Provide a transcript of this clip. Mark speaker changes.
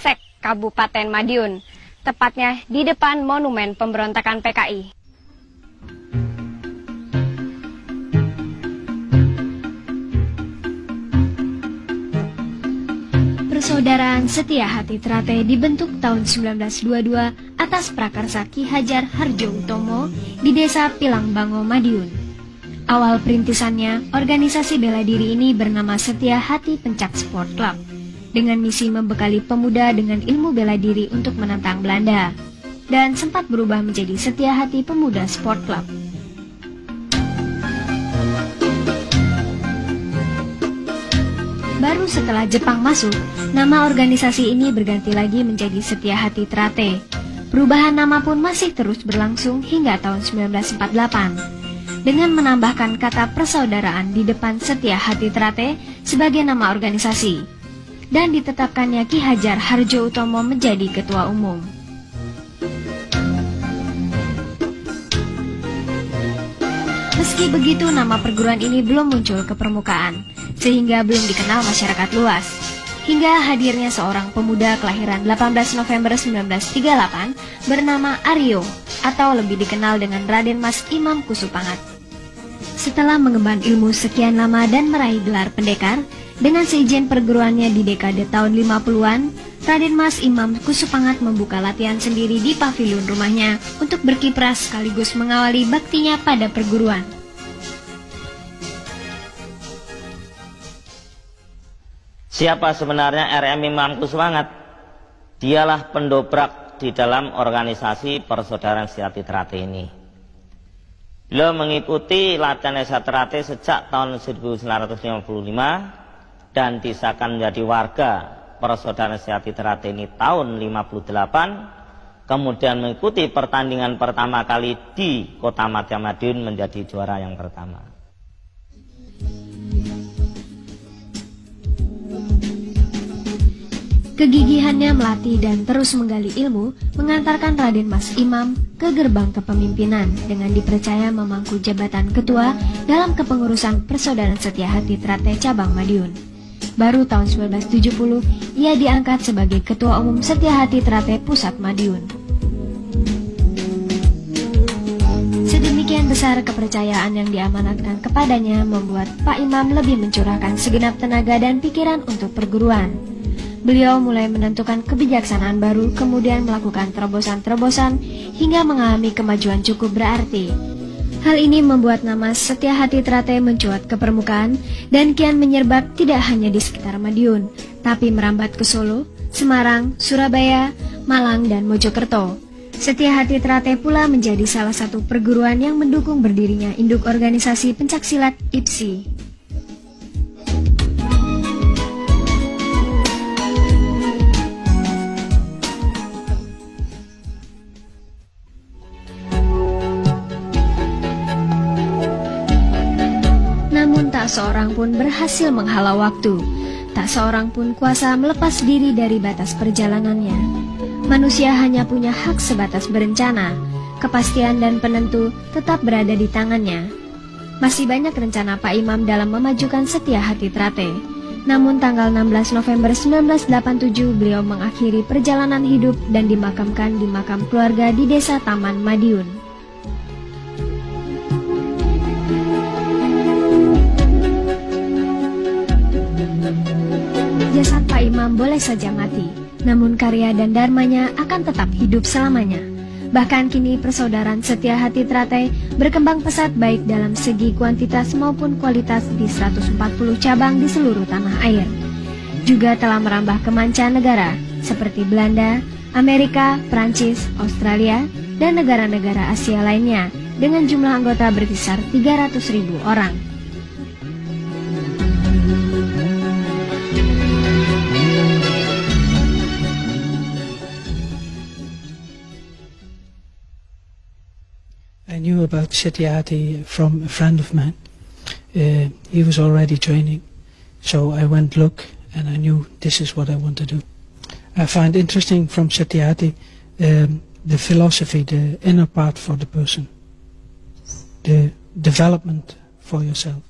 Speaker 1: Kresek, Kabupaten Madiun, tepatnya di depan Monumen Pemberontakan PKI. Persaudaraan Setia Hati Trate dibentuk tahun 1922 atas prakarsa Ki Hajar Harjo Utomo di Desa Pilangbango, Madiun. Awal perintisannya, organisasi bela diri ini bernama Setia Hati Pencak Sport Club, dengan misi membekali pemuda dengan ilmu bela diri untuk menantang Belanda, dan sempat berubah menjadi Setia Hati Pemuda Sport Club. Baru setelah Jepang masuk, nama organisasi ini berganti lagi menjadi Setia Hati Trate. Perubahan nama pun masih terus berlangsung hingga tahun 1948, dengan menambahkan kata persaudaraan di depan Setia Hati Trate sebagai nama organisasi, dan ditetapkannya Ki Hajar Harjo Utomo menjadi ketua umum. Meski begitu, nama perguruan ini belum muncul ke permukaan, sehingga belum dikenal masyarakat luas. Hingga hadirnya seorang pemuda kelahiran 18 November 1938 bernama Aryo, atau lebih dikenal dengan Raden Mas Imam Kusupangat. Setelah mengemban ilmu sekian lama dan meraih gelar pendekar, dengan seizin perguruannya di dekade tahun 50-an, Raden Mas Imam Kusupangat membuka latihan sendiri di pavilion rumahnya untuk berkiprah sekaligus mengawali baktinya pada perguruan.
Speaker 2: Siapa sebenarnya RM Imam Kusupangat? Dialah pendobrak di dalam organisasi Persaudaraan Setia Hati Trate ini. Beliau mengikuti latihan Setia Hati Trate sejak tahun 1955 dan disahkan menjadi warga Persaudaraan Setia Hati Trate ini tahun 58. Kemudian mengikuti pertandingan pertama kali di Kota Madiun menjadi juara yang pertama.
Speaker 1: Kegigihannya melatih dan terus menggali ilmu mengantarkan Raden Mas Imam ke gerbang kepemimpinan dengan dipercaya memangku jabatan ketua dalam kepengurusan Persaudaraan Setia Hati Trate Cabang Madiun. Baru tahun 1970 ia diangkat sebagai Ketua Umum Setia Hati Trate Pusat Madiun. Sedemikian besar kepercayaan yang diamanatkan kepadanya membuat Pak Imam lebih mencurahkan segenap tenaga dan pikiran untuk perguruan. Beliau mulai menentukan kebijaksanaan baru, kemudian melakukan terobosan-terobosan hingga mengalami kemajuan cukup berarti. Hal ini membuat nama Setia Hati Trate mencuat ke permukaan dan kian menyerbat tidak hanya di sekitar Madiun, tapi merambat ke Solo, Semarang, Surabaya, Malang, dan Mojokerto. Setia Hati Trate pula menjadi salah satu perguruan yang mendukung berdirinya induk organisasi pencaksilat IPSI. Tak seorang pun berhasil menghalau waktu, tak seorang pun kuasa melepas diri dari batas perjalanannya. Manusia hanya punya hak sebatas berencana, kepastian dan penentu tetap berada di tangannya. Masih banyak rencana Pak Imam dalam memajukan Setia Hati Trate. Namun tanggal 16 November 1987 beliau mengakhiri perjalanan hidup dan dimakamkan di makam keluarga di Desa Taman Madiun. Jasad Pak Imam boleh saja mati, namun karya dan dharmanya akan tetap hidup selamanya. Bahkan kini Persaudaraan Setia Hati Trate berkembang pesat baik dalam segi kuantitas maupun kualitas di 140 cabang di seluruh tanah air. Juga telah merambah ke mancanegara seperti Belanda, Amerika, Prancis, Australia, dan negara-negara Asia lainnya dengan jumlah anggota berkisar 300.000 orang.
Speaker 3: I knew about Setia Hati from a friend of mine. He was already training, so I went look and I knew this is what I want to do. I find interesting from Setia Hati the philosophy, the inner part for the person, the development for yourself.